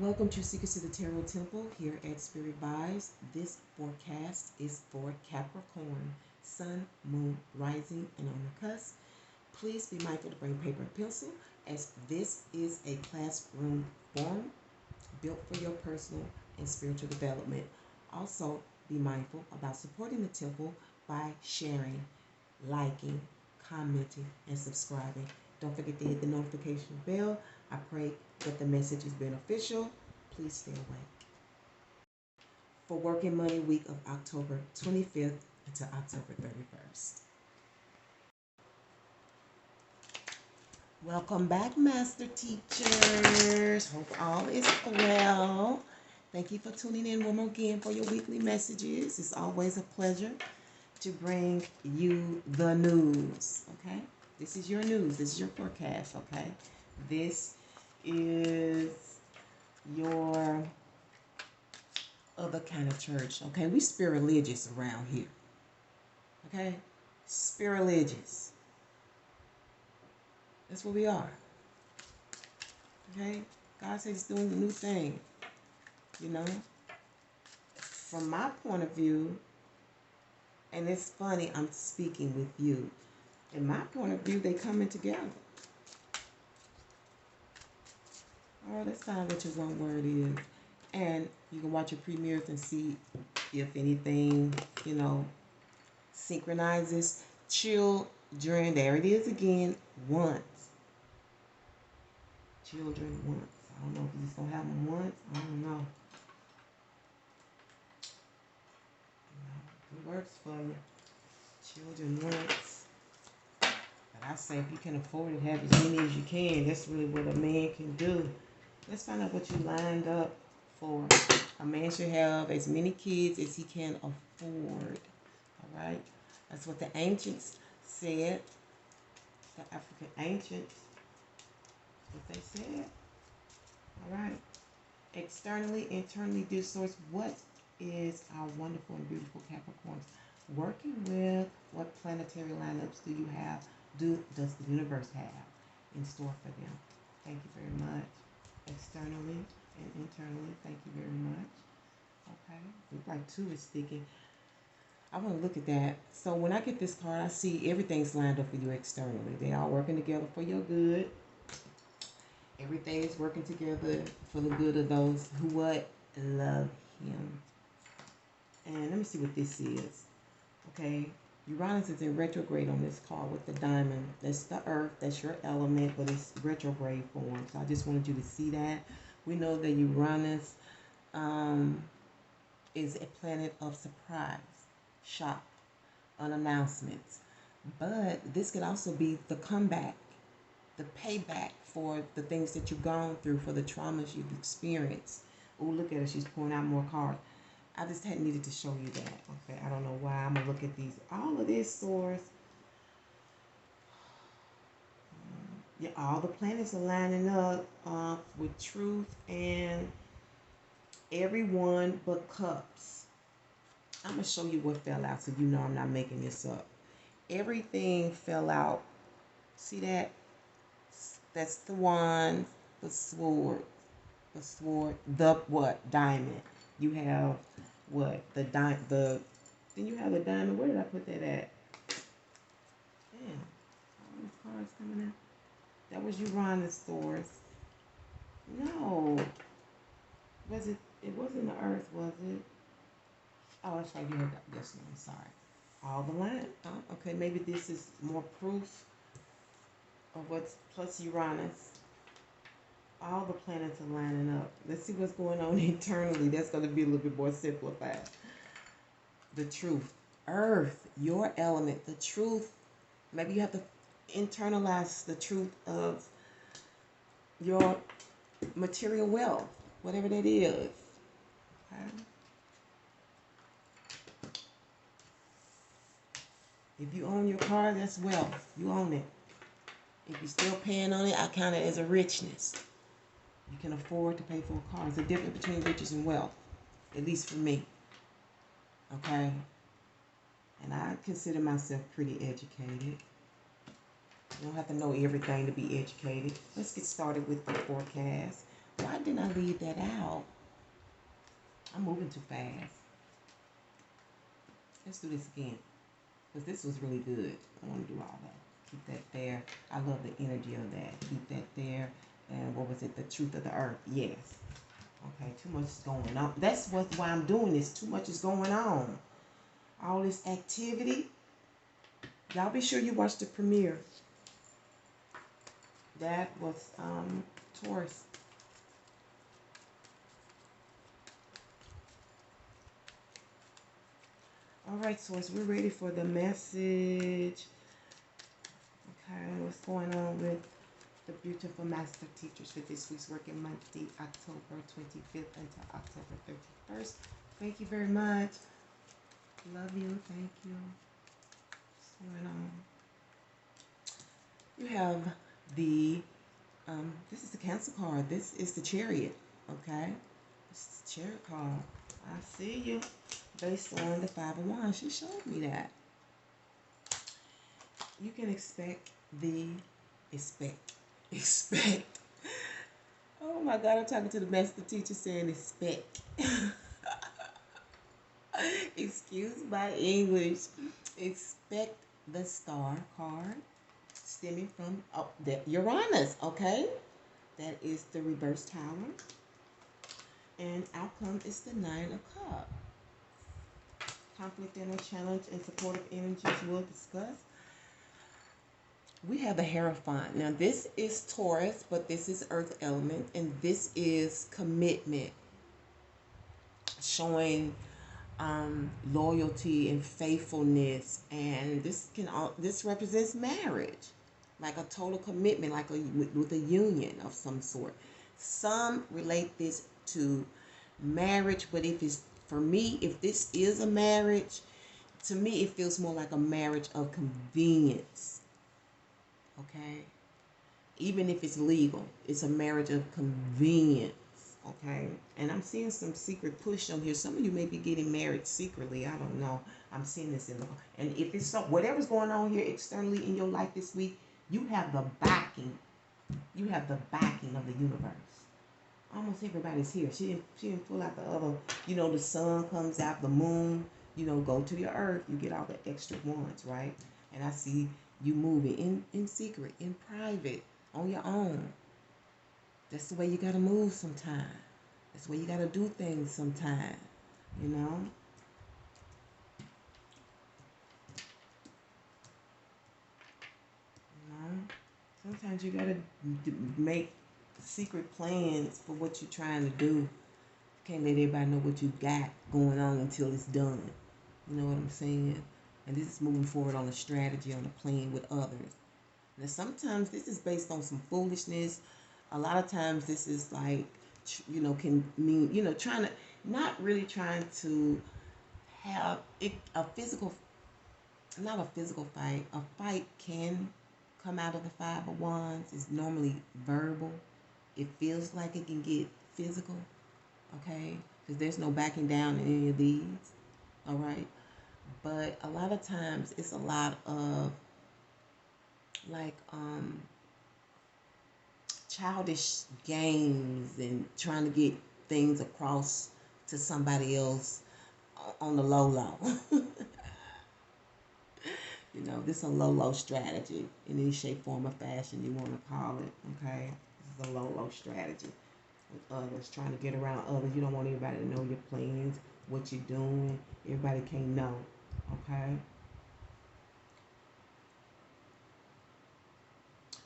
Welcome to Secrets to the Tarot Temple here at Spirit Vibes. This forecast is for Capricorn, Sun, Moon, Rising, and on the cusp. Please be mindful to bring paper and pencil as this is a classroom forum built for your personal and spiritual development. Also, be mindful about supporting the temple by sharing, liking, commenting, and subscribing. Don't forget to hit the notification bell. I pray that the message is beneficial. Please stay awake. For Working Money Week of October 25th to October 31st. Welcome back, Master Teachers. Hope all is well. Thank you for tuning in one more again for your weekly messages. It's always a pleasure to bring you the news, okay? This is your news. This is your forecast, okay? This is your other kind of church, okay? We spirit religious around here, okay? Spirit religious. That's what we are, okay? God says he's doing a new thing, you know? From my point of view, and it's funny, I'm speaking with you. In my point of view, they coming together. Oh, that's kind of what your one word is. And you can watch your premieres and see if anything, synchronizes. Children, there it is again, once. Children once. I don't know if you just gonna have them once. I don't know. It works for you. Children once. But I say if you can afford it, have as many as you can. That's really what a man can do. Let's find out what you lined up for. A man should have as many kids as he can afford. All right? That's what the ancients said. The African ancients. That's what they said. All right? Externally, internally, dear source, what is our wonderful and beautiful Capricorns working with? What planetary lineups do you have? Does the universe have in store for them? Thank you very much. Externally and internally, thank you very much. Okay, looks like 2 is sticking. I want to look at that. So when I get this card, I see everything's lined up for you externally. They all working together for your good. Everything is working together for the good of those who what? Love him. And let me see what this is. Okay, Uranus is in retrograde on this card with the diamond. That's the earth. That's your element, but it's retrograde form. So I just wanted you to see that. We know that Uranus is a planet of surprise, shock, unannouncements. But this could also be the comeback, the payback for the things that you've gone through, for the traumas you've experienced. Oh, look at her. She's pulling out more cards. I just had needed to show you that. Okay, I don't know why. I'm going to look at these. All of this source. Yeah, all the planets are lining up with truth and everyone but cups. I'm going to show you what fell out so you know I'm not making this up. Everything fell out. See that? That's the wand, the sword, the what? Diamond. You have what? Then you have the diamond. Where did I put that at? Damn. All these cards coming out. That was Uranus source. No. Was it? It wasn't the earth, was it? Oh, that's right. You had this one. Sorry. All the line. Oh, okay, maybe this is more proof of what's plus Uranus. All the planets are lining up. Let's see what's going on internally. That's going to be a little bit more simplified. The truth. Earth, your element. The truth. Maybe you have to internalize the truth of your material wealth, whatever that is. Okay? If you own your car, that's wealth. You own it. If you're still paying on it, I count it as a richness. You can afford to pay for a car. There's a difference between riches and wealth, at least for me. Okay? And I consider myself pretty educated. You don't have to know everything to be educated. Let's get started with the forecast. Why didn't I leave that out? I'm moving too fast. Let's do this again. Because this was really good. I want to do all that. Keep that there. I love the energy of that. Keep that there. And what was it? The truth of the earth. Yes. Okay, too much is going on. That's why I'm doing this. Too much is going on. All this activity. Y'all be sure you watch the premiere. That was Taurus. All right, Source, we're ready for the message. Okay, what's going on with the beautiful master teachers for this week's working month, the October 25th until October 31st. Thank you very much. Love you. Thank you. What's going on? You have the, this is the Cancer card. This is the Chariot, okay? This is the Chariot card. I see you. Based on the 5 of Wands, she showed me that. You can expect. Oh my God, I'm talking to the master teacher saying expect. Excuse my English. Expect the Star card stemming from the Uranus, okay? That is the reverse tower. And outcome is the 9 of Cups. Conflict and a challenge and supportive energies we'll discuss. We have the Hierophant. Now this is Taurus, but this is Earth element, and this is commitment, showing loyalty and faithfulness, and this represents marriage, like a total commitment, like with a union of some sort. Some relate this to marriage, but for me, if this is a marriage, to me it feels more like a marriage of convenience. Okay? Even if it's legal, it's a marriage of convenience. Okay? And I'm seeing some secret push on here. Some of you may be getting married secretly. I don't know. I'm seeing this and if it's whatever's going on here externally in your life this week, you have the backing. You have the backing of the universe. Almost everybody's here. She didn't pull out the other, the sun comes out, the moon, go to the earth, you get all the extra ones, right? And I see you moving in secret, in private, on your own. That's the way you gotta move sometimes. That's the way you gotta do things sometimes, you know? Sometimes you gotta make secret plans for what you're trying to do. Can't let everybody know what you got going on until it's done. You know what I'm saying? And this is moving forward on a strategy, on a plan with others. Now, sometimes this is based on some foolishness. A lot of times this is like, can mean, not really trying to have a physical, not a physical fight. A fight can come out of the 5 of Wands. It's normally verbal. It feels like it can get physical, okay? Because there's no backing down in any of these, all right? But a lot of times it's a lot of like childish games and trying to get things across to somebody else on the low. This is a low strategy in any shape, form, or fashion you want to call it, okay? This is a low strategy with others, trying to get around others. You don't want everybody to know your plans, what you're doing. Everybody can't know, okay?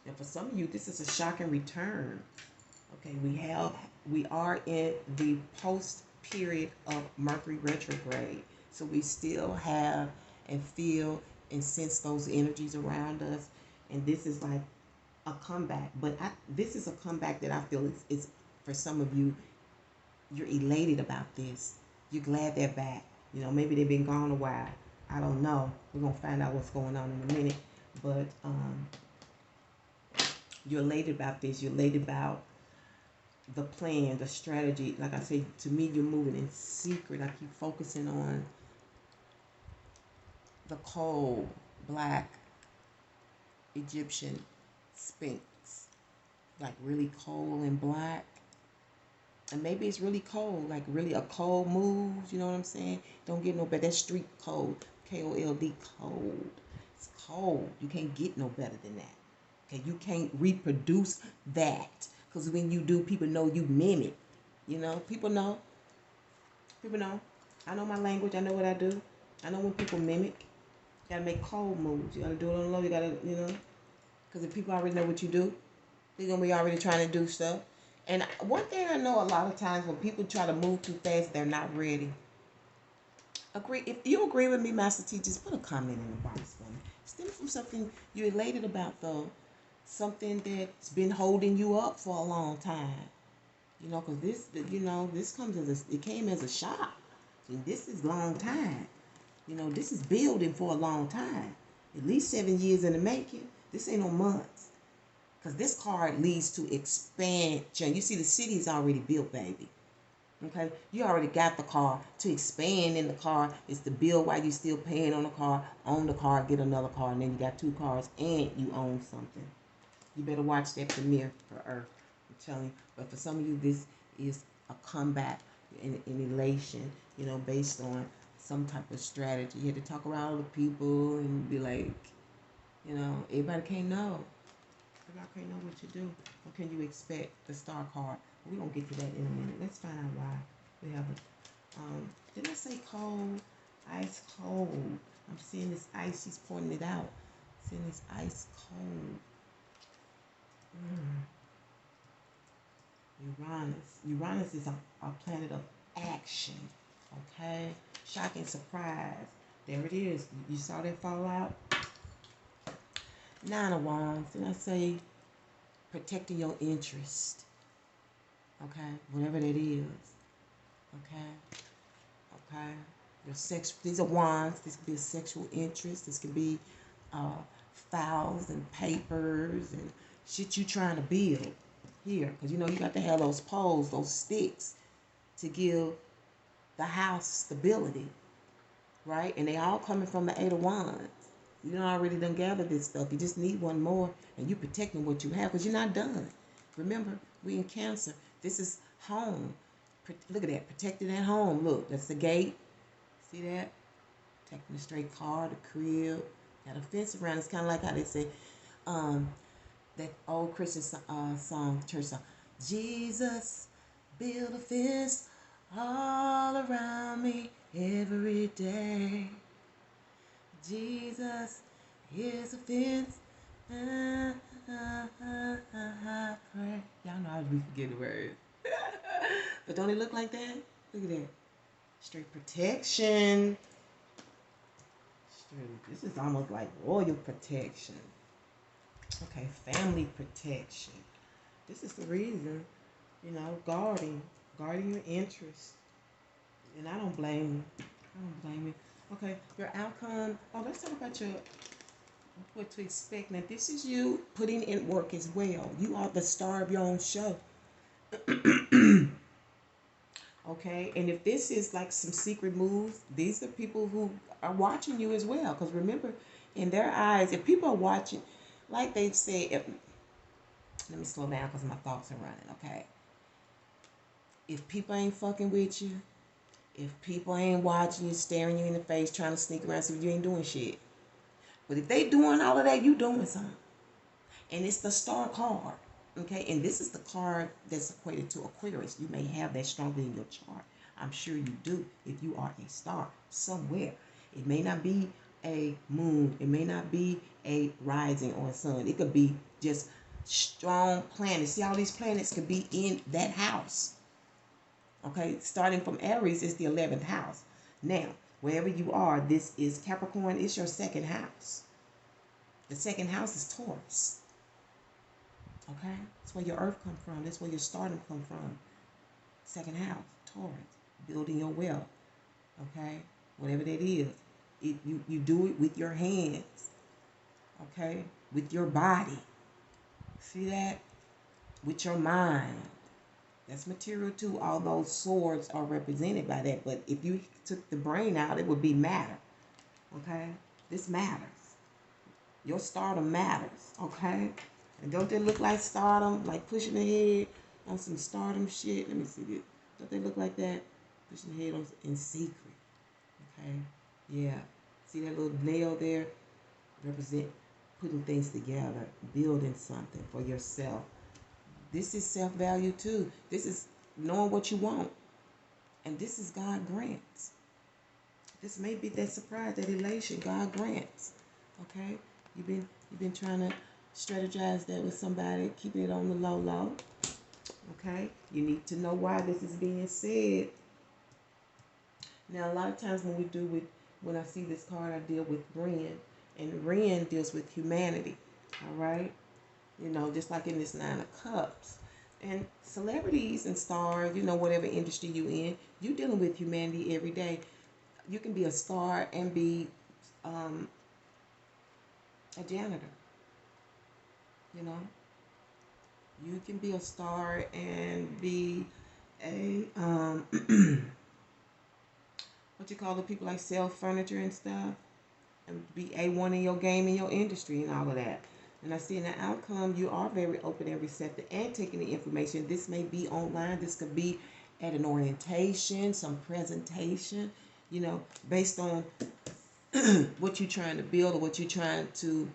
And for some of you, this is a shocking return. Okay, we are in the post period of Mercury retrograde. So we still have and feel and sense those energies around us. And this is like a comeback. But this is a comeback that I feel is for some of you, you're elated about this. You're glad they're back. Maybe they've been gone a while. I don't know. We're going to find out what's going on in a minute. But you're elated about this. You're elated about the plan, the strategy. Like I said, to me, you're moving in secret. I keep focusing on the cold, black Egyptian Sphinx. Like really cold and black. And maybe it's really cold, like really a cold move, you know what I'm saying? Don't get no better. That's street cold. Cold, cold. It's cold. You can't get no better than that. Okay, you can't reproduce that. Because when you do, people know you mimic. You know, people know. People know. I know my language. I know what I do. I know when people mimic. You gotta make cold moves. You gotta do it on the low. You gotta, you know. Because if people already know what you do, they're gonna be already trying to do stuff. And one thing I know a lot of times when people try to move too fast, they're not ready. Agree. If you agree with me, Master T, just put a comment in the box for me. Stem from something you elated about, though. Something that's been holding you up for a long time. You know, because this, you know, this comes as it came as a shock. And this is long time. You know, this is building for a long time. At least 7 years in the making. This ain't no months. Because this card leads to expansion. You see, the city is already built, baby. Okay? You already got the car. To expand in the car is to build while you still paying on the car, own the car, get another car, and then you got 2 cars and you own something. You better watch that premiere for Earth. I'm telling you. But for some of you, this is a comeback and elation, you know, based on some type of strategy. You had to talk around other people and be like, you know, everybody can't know. I can't know what to do. What can you expect? The star card. We're going to get to that in a minute. Let's find out why we have a... did I say cold? Ice cold. I'm seeing this ice. She's pointing it out. Seeing this ice cold. Uranus. Uranus is a planet of action. Okay? Shocking surprise. There it is. You saw that fall out? 9 of Wands. Did I say protecting your interest? Okay? Whatever that is. Okay? Okay? Your sex. These are wands. This could be a sexual interest. This could be files and papers and shit you trying to build here. Because you know you got to have those poles, those sticks to give the house stability. Right? And they all coming from the 8 of Wands. You done already done gathered this stuff. You just need one more, and you protecting what you have because you're not done. Remember, we in Cancer. This is home. Look at that. Protected at home. Look, that's the gate. See that? Protecting the straight car, the crib. Got a fence around. It's kind of like how they say, that old Christian song, church song. Jesus, build a fence all around me every day. Jesus is a fence. I pray. Y'all know I be forgetting the words. But don't it look like that? Look at that. Straight protection. This is almost like royal protection. Okay, family protection. This is the reason, you know, guarding your interests. And I don't blame you. I don't blame you. Okay, your outcome. Oh, let's talk about your what to expect. Now, this is you putting in work as well. You are the star of your own show. Okay, and if this is like some secret moves, these are people who are watching you as well. Because remember, in their eyes, if people are watching, like they say, let me slow down because my thoughts are running. Okay, if people ain't fucking with you, if people ain't watching you, staring you in the face, trying to sneak around, so you ain't doing shit. But if they doing all of that, you doing something. And it's the star card. Okay, and this is the card that's equated to Aquarius. You may have that strongly in your chart. I'm sure you do if you are a star somewhere. It may not be a moon. It may not be a rising or a sun. It could be just strong planets. See, all these planets could be in that house. Okay, starting from Aries is the 11th house. Now, wherever you are, this is Capricorn. It's your 2nd house. The 2nd house is Taurus. Okay, that's where your earth come from. That's where your starting come from. 2nd house, Taurus, building your wealth. Okay, whatever that is, you do it with your hands. Okay, with your body. See that? With your mind. That's material too. All those swords are represented by that. But if you took the brain out, it would be matter. Okay, this matters. Your stardom matters. Okay. And don't they look like stardom, like pushing ahead on some stardom shit. Let me see this. Don't they look like that? Pushing head on in secret. Okay. Yeah. See that little nail there? Represent putting things together, building something for yourself. This is self-value too. This is knowing what you want. And this is God grants. This may be that surprise, that elation God grants. Okay? You've been trying to strategize that with somebody, keeping it on the low. Okay? You need to know why this is being said. Now, a lot of times when I see this card, I deal with Ren. And Ren deals with humanity. All right? You know, just like in this Nine of Cups. And celebrities and stars, you know, whatever industry you in, you're dealing with humanity every day. You can be a star and be a janitor. You know? You can be a star and be a, what you call the people like sell furniture and stuff. And be A1 in your game, in your industry and all of that. And I see in the outcome, you are very open and receptive and taking the information. This may be online. This could be at an orientation, some presentation, you know, based on what you're trying to build or what you're trying to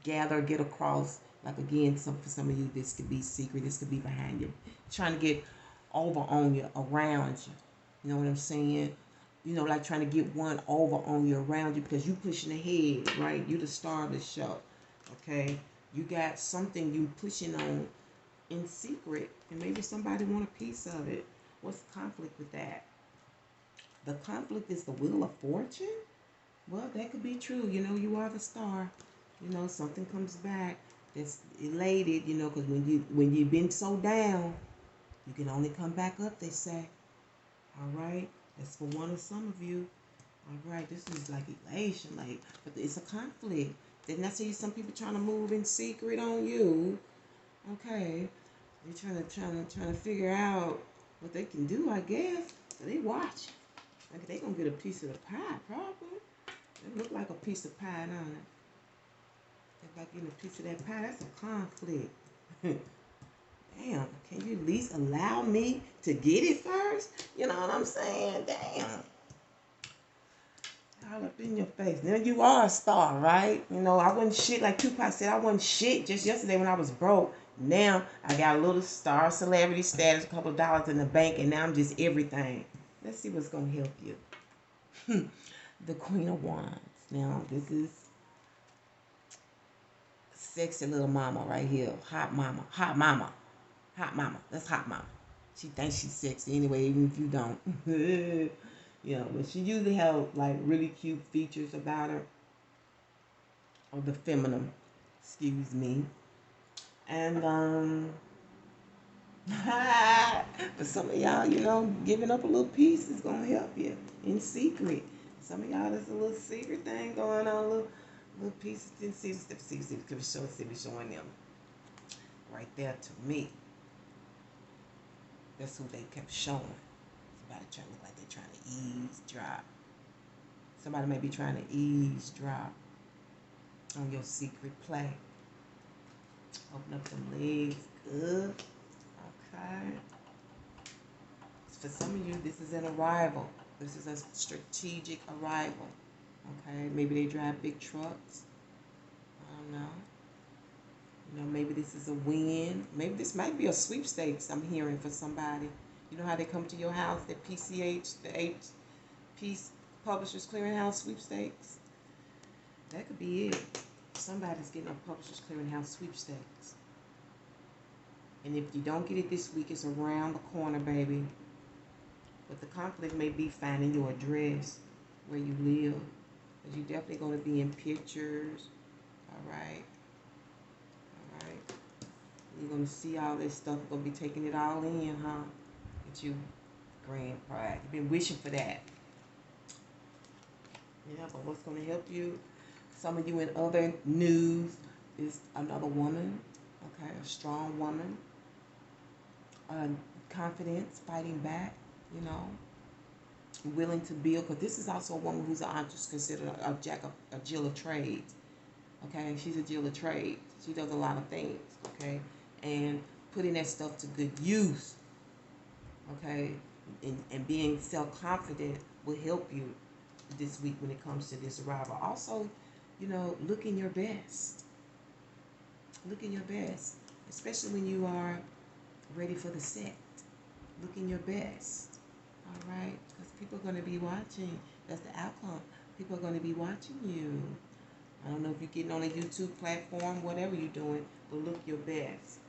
gather, get across. Like, again, for some of you, this could be secret. This could be behind you. Trying to get over on you, around you. You know what I'm saying? You know, like trying to get one over on you, around you, because you pushing ahead, right? You the star of the show. Okay, you got something you pushing on in secret, and maybe somebody want a piece of it. What's the conflict with that? The conflict is the wheel of fortune. Well, that could be true. You know, you are the star. You know, something comes back that's elated. You know, because when you've been so down, you can only come back up. They say. All right, that's for one of some of you. All right, this is like elation, like, but it's a conflict. Didn't I see some people trying to move in secret on you? Okay, they're trying to figure out what they can do, I guess. So they watch. Like they gonna get a piece of the pie, probably. It look like a piece of pie, don't it? If I get a piece of that pie, that's a conflict. Damn, can you at least allow me to get it first? You know what I'm saying? Damn. All up in your face. Now you are a star, right? You know, I wasn't shit like Tupac said. I wasn't shit just yesterday when I was broke. Now I got a little star celebrity status, a couple of dollars in the bank, and now I'm just everything. Let's see what's gonna help you. The Queen of Wands. Now this is sexy little mama right here. Hot mama. Hot mama. Hot mama. That's hot mama. She thinks she's sexy anyway, even if you don't. You know, but she usually have like really cute features about her, or the feminine, excuse me. And for some of y'all, you know, giving up a little piece is gonna help you in secret. Some of y'all, there's a little secret thing going on, little pieces in secret. Showing them right there to me. That's who they kept showing. Somebody trying to look like they're trying to eavesdrop. Somebody may be trying to eavesdrop on your secret play. Open up them legs. Good. Okay. For some of you, this is an arrival. This is a strategic arrival. Okay. Maybe they drive big trucks. I don't know. You know, maybe this is a win. Maybe this might be a sweepstakes I'm hearing for somebody. You know how they come to your house, the PCH, the Peace Publishers Clearinghouse sweepstakes? That could be it. Somebody's getting a Publishers Clearinghouse sweepstakes. And if you don't get it this week, it's around the corner, baby. But the conflict may be finding your address, where you live. Because you're definitely going to be in pictures. All right. All right. You're going to see all this stuff. You're going to be taking it all in, huh? Get you grand pride. You've been wishing for that. Yeah, but what's going to help you? Some of you in other news is another woman. Okay, a strong woman. Confidence, fighting back, you know. Willing to build. Because this is also a woman who's considered a Jill of trades. Okay, she's a Jill of trades. She does a lot of things. Okay, and putting that stuff to good use, okay? And being self-confident will help you this week when it comes to this arrival. Also, you know, looking your best. Looking your best, especially when you are ready for the set. Looking your best, all right? Because people are going to be watching. That's the outcome. People are going to be watching you. I don't know if you're getting on a YouTube platform, whatever you're doing, but look your best.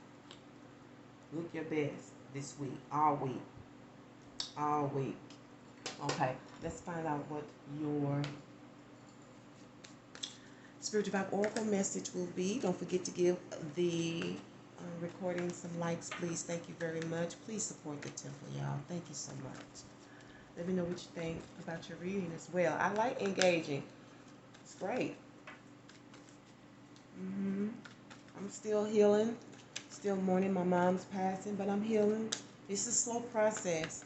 Look your best this week, all week. All week. Okay, let's find out what your Spiritual Vibe Oracle message will be. Don't forget to give the recording some likes, please. Thank you very much. Please support the temple, y'all. Thank you so much. Let me know what you think about your reading as well. I like engaging. It's great. I'm still healing. Still mourning my mom's passing, but I'm healing. It's a slow process,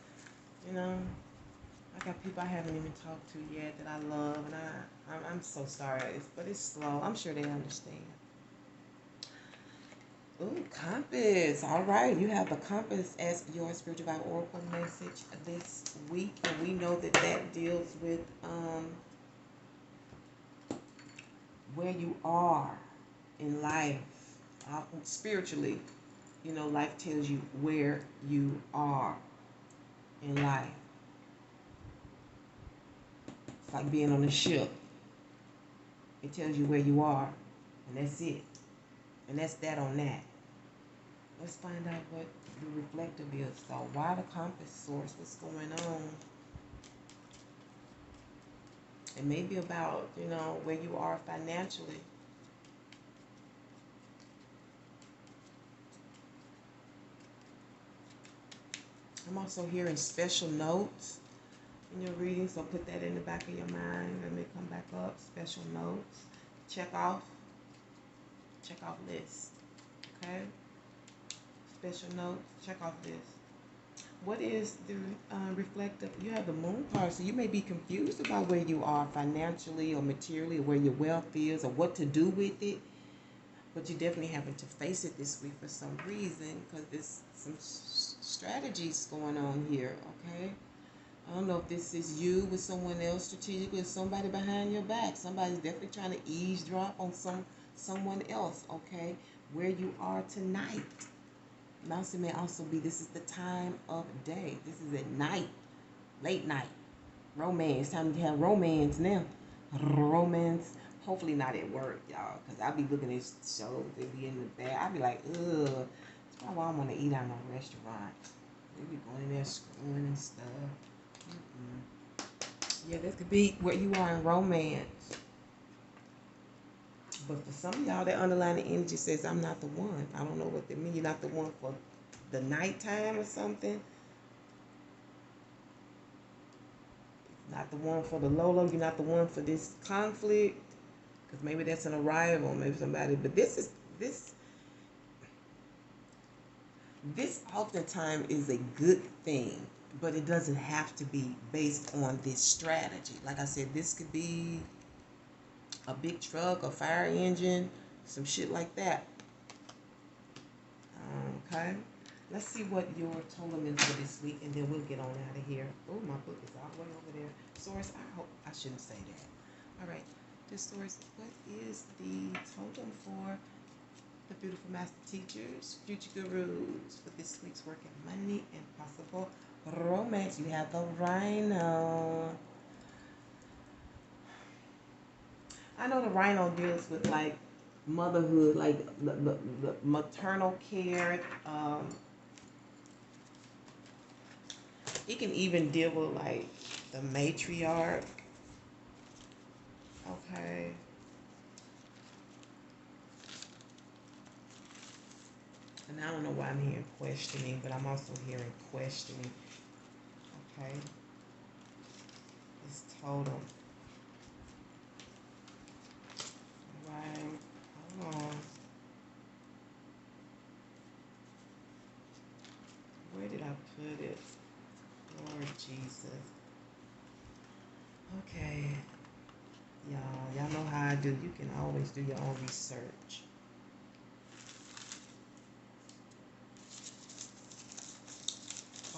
you know. I got people I haven't even talked to yet that I love, and I'm so sorry, but it's slow. I'm sure they understand. Ooh, compass. All right, you have the compass as your Spiritual Vibe Oracle message this week, and we know that that deals with where you are in life, spiritually. You know, life tells you where you are in life. It's like being on a ship. It tells you where you are, and that's it. And that's that on that. Let's find out what the reflective is. So why the compass source? What's going on? It may be about, you know, where you are financially. I'm also hearing special notes in your reading, so put that in the back of your mind. Let me come back up. Special notes. Check off list. Okay? Special notes. Check off list. What is the reflective? You have the moon card, so you may be confused about where you are financially or materially, or where your wealth is, or what to do with it. But you're definitely having to face it this week for some reason, because there's some strategies going on here, okay? I don't know if this is you with someone else strategically, or somebody behind your back. Somebody's definitely trying to eavesdrop on someone else, okay? Where you are tonight. Mouse may also be, this is the time of day. This is at night, late night. Romance, time to have romance now. Romance, hopefully not at work, y'all, because I be looking at shows, they be in the back. I be like, ugh, that's probably why I want to eat out in a restaurant. They be going in there screwing and stuff. Yeah, this could be where you are in romance. But for some of y'all, that underlying energy says, I'm not the one. I don't know what that means. You're not the one for the nighttime or something. Not the one for the Lolo. You're not the one for this conflict. Because maybe that's an arrival. Maybe somebody. But this oftentimes is a good thing. But it doesn't have to be based on this strategy. Like I said, this could be a big truck, a fire engine, some shit like that. Okay? Let's see what your totem is for this week, and then we'll get on out of here. Oh, my book is all the way over there. Source, I hope I shouldn't say that. All right. The source, what is the totem for the beautiful master teachers, future gurus, for this week's work in money and possible romance? You have the rhino. I know the rhino deals with like motherhood, like the maternal care. It can even deal with like the matriarch. Okay. And I don't know why I'm hearing questioning, but I'm also hearing questioning. Okay. It's total. Right. Hold on. Where did I put it? Lord Jesus. Okay. Y'all know how I do. You can always do your own research.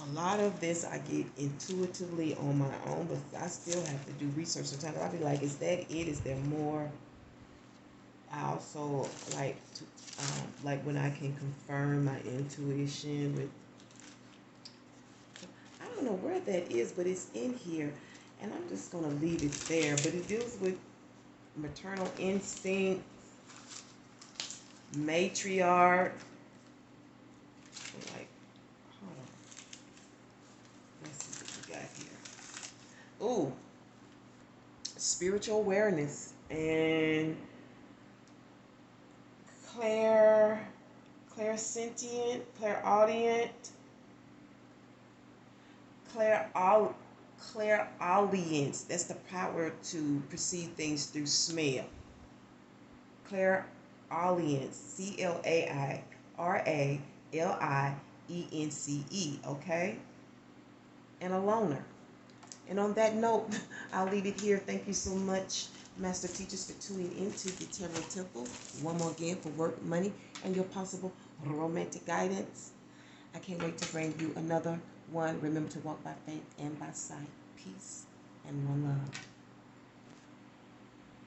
A lot of this I get intuitively on my own, but I still have to do research sometimes. I'll be like, is that it? Is there more? I also like to, like when I can confirm my intuition with, I don't know where that is, but it's in here. And I'm just going to leave it there. But it deals with maternal instinct, matriarch. Like, hold on. Let's see what we got here. Ooh, spiritual awareness and clairsentient, clairaudient, clairaudience. That's the power to perceive things through smell. Clairaudience. CLAIRALIENCE. Okay? And a loner. And on that note, I'll leave it here. Thank you so much, Master Teachers, for tuning into the Tarot Temple. One more again for work, money, and your possible romantic guidance. I can't wait to bring you another one. Remember to walk by faith and by sight. Peace and one love.